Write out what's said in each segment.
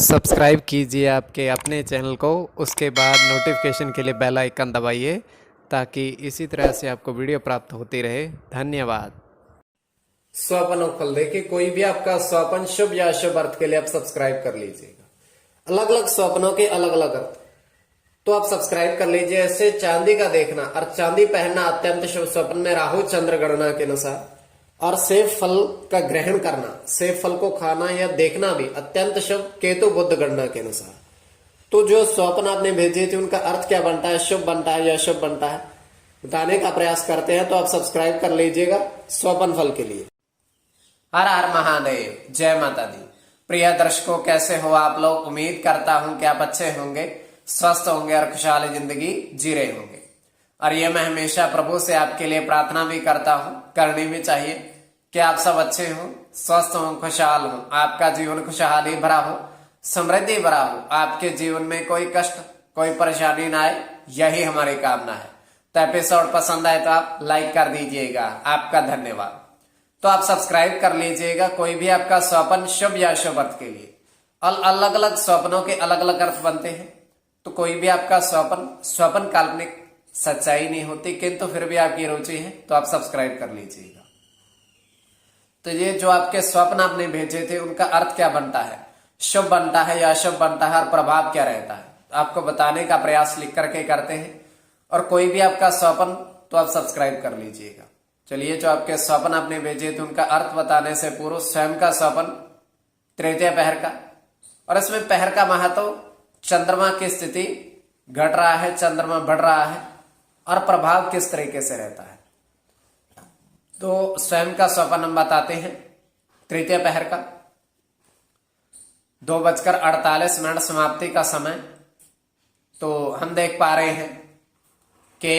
Subscribe कीजिए आपके अपने चैनल को, उसके बाद नोटिफिकेशन के लिए बेल आइकन दबाइए ताकि इसी तरह से आपको वीडियो प्राप्त होती रहे। धन्यवाद। स्वपन फल देखिए, कोई भी आपका स्वपन शुभ या अशुभ अर्थ के लिए आप सब्सक्राइब कर लीजिएगा। अलग अलग स्वप्नों के अलग अलग अर्थ, तो आप सब्सक्राइब कर लीजिए। ऐसे चांदी का देखना और चांदी पहनना अत्यंत शुभ, स्वप्न में राहु चंद्र गणना के अनुसार। और सेब फल का ग्रहण करना, सेब फल को खाना या देखना भी अत्यंत शुभ, केतु बुध गणना के अनुसार। तो जो स्वप्न आपने भेजे थे उनका अर्थ क्या बनता है, शुभ बनता है या अशुभ बनता है, बताने का प्रयास करते हैं। तो आप सब्सक्राइब कर लीजिएगा स्वपन फल के लिए। हर हर महादेव, जय माता दी। प्रिय दर्शकों, कैसे हो आप लोग? उम्मीद करता हूं कि आप अच्छे होंगे, स्वस्थ होंगे और खुशहाल जिंदगी जी रहे होंगे। और ये मैं हमेशा प्रभु से आपके लिए प्रार्थना भी करता हूं, करनी भी चाहिए, कि आप सब अच्छे हो, स्वस्थ हो, खुशहाल हो, आपका जीवन खुशहाली भरा हो, समृद्धि भरा हो, आपके जीवन में कोई कष्ट कोई परेशानी ना आए, यही हमारी कामना है। तो एपिसोड पसंद आए तो आप लाइक कर दीजिएगा, आपका धन्यवाद। तो आप सब्सक्राइब कर लीजिएगा। कोई भी आपका स्वप्न शुभ या अशुभ अर्थ के लिए, अलग अलग स्वप्नों के अलग अलग अर्थ बनते हैं। तो कोई भी आपका स्वप्न काल्पनिक सच्चाई नहीं होती, किंतु फिर भी आपकी रुचि है तो आप सब्सक्राइब कर लीजिएगा। तो ये जो आपके स्वप्न आपने भेजे थे उनका अर्थ क्या बनता है, शुभ बनता है या अशुभ बनता है, और प्रभाव क्या रहता है, आपको बताने का प्रयास लिख करके करते हैं। और कोई भी आपका स्वप्न तो आप सब्सक्राइब कर लीजिएगा। चलिए, जो आपके स्वप्न आपने भेजे थे उनका अर्थ बताने से पूर्व स्वयं का स्वप्न तृतीय पहर का, और इसमें पहर का महत्व, चंद्रमा की स्थिति घट रहा है, चंद्रमा बढ़ रहा है, और प्रभाव किस तरीके से रहता है। तो स्वयं का स्वप्न हम बताते हैं। तृतीय पहर का 2:48 समाप्ति का समय। तो हम देख पा रहे हैं कि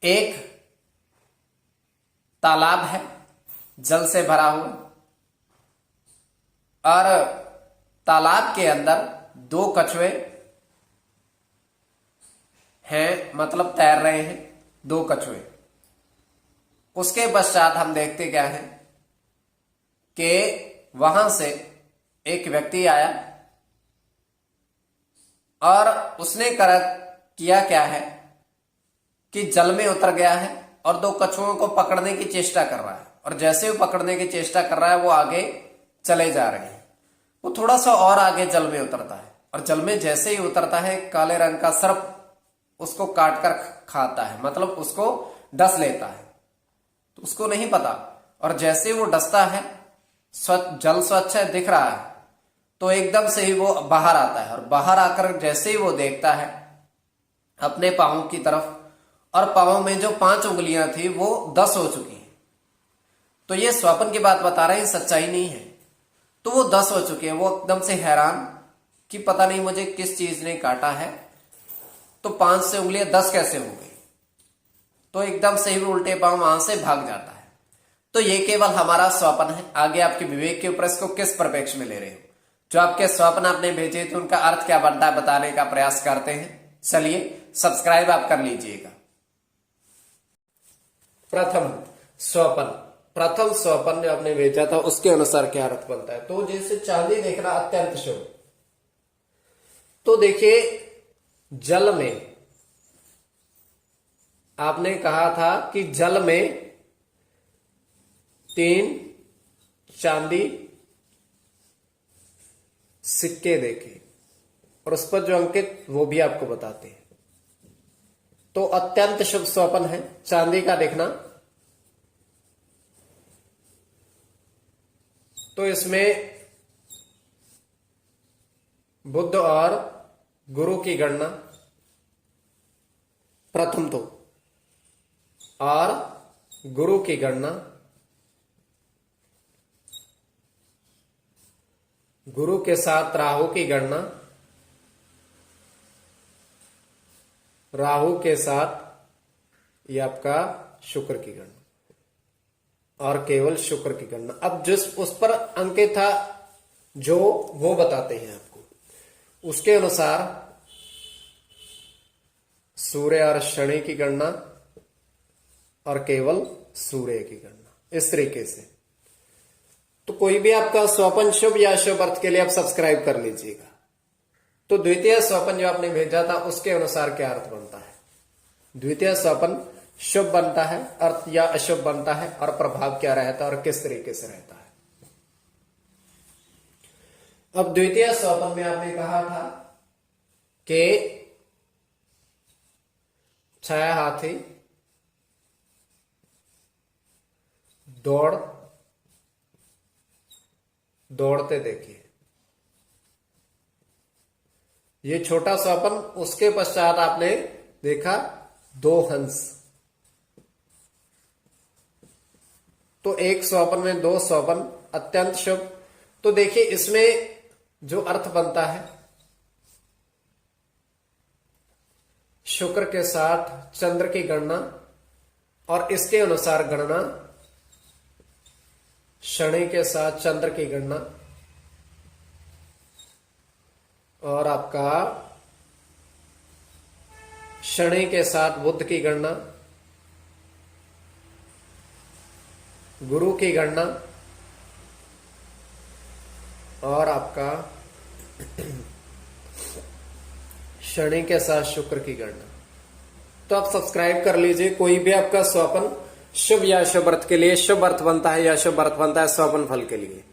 एक तालाब है जल से भरा हुआ, और तालाब के अंदर 2 कछुए हैं, मतलब तैर रहे हैं 2 कछुए। उसके पश्चात हम देखते क्या है कि वहां से एक व्यक्ति आया, और उसने किया क्या है कि जल में उतर गया है और 2 कछुओं को पकड़ने की चेष्टा कर रहा है। और जैसे वो पकड़ने की चेष्टा कर रहा है, वो आगे चले जा रहे हैं। वो थोड़ा सा और आगे जल में उतरता है, और जल में जैसे ही उतरता है, काले रंग का सर्प उसको काट कर खाता है, मतलब उसको डस लेता है। तो उसको नहीं पता, और जैसे वो डसता है, जल स्वच्छ है, दिख रहा है, तो एकदम से ही वो बाहर आता है। और बाहर आकर जैसे ही वो देखता है अपने पांवों की तरफ, और पांवों में जो 5 उंगलियां थी वो 10 हो चुकी हैं। तो ये स्वप्न की बात बता रहे हैं, सच्चाई नहीं है। तो वो 10 हो चुके हैं। वो एकदम से हैरान कि पता नहीं मुझे किस चीज ने काटा है, तो 5 से उंगलियां 10 कैसे हो गई। तो एकदम से ही वो उल्टे पांव वहां से भाग जाता है। तो ये केवल हमारा स्वप्न है, आगे आपके विवेक के ऊपर इसको किस परिप्रेक्ष्य में ले रहे हो। जो आपके स्वप्न आपने भेजे थे उनका अर्थ क्या बनता है, बताने का प्रयास करते हैं। चलिए, सब्सक्राइब आप कर लीजिएगा। प्रथम स्वप्न जो आपने भेजा था उसके अनुसार क्या अर्थ बनता है। तो जैसे चांदी देखना अत्यंत शुभ। तो देखिए, जल में आपने कहा था कि जल में 3 चांदी सिक्के देखे, और उस पर जो अंकित वो भी आपको बताते हैं। तो अत्यंत शुभ स्वप्न है चांदी का देखना। तो इसमें बुध और गुरु की गणना प्रथम, तो और गुरु की गणना, गुरु के साथ राहु की गणना, राहु के साथ ये आपका शुक्र की गणना, और केवल शुक्र की गणना। अब जिस उस पर अंकित था जो वो बताते हैं आपको, उसके अनुसार सूर्य और शनि की गणना, और केवल सूर्य की गणना, इस तरीके से। तो कोई भी आपका स्वपन शुभ या शुभ अर्थ के लिए आप सब्सक्राइब कर लीजिएगा। तो द्वितीय स्वपन जो आपने भेजा था उसके अनुसार क्या अर्थ बनता है। द्वितीय स्वपन शुभ बनता है, अर्थ या अशुभ बनता है, और प्रभाव क्या रहता है और किस तरीके से रहता है। अब द्वितीय स्वपन में आपने कहा था कि छाया हाथी दौड़ते देखिए। ये छोटा स्वपन, उसके पश्चात आपने देखा 2 हंस। तो एक स्वपन में 2 स्वपन अत्यंत शुभ। तो देखिए इसमें जो अर्थ बनता है, शुक्र के साथ चंद्र की गणना, और इसके अनुसार गणना शनि के साथ चंद्र की गणना, और आपका शनि के साथ बुध की गणना, गुरु की गणना, और आपका शनि के साथ शुक्र की गणना। तो आप सब्सक्राइब कर लीजिए। कोई भी आपका स्वपन शुभ या शुभ अर्थ के लिए शुभ अर्थ बनता है या शुभ अर्थ बनता है स्वपन फल के लिए।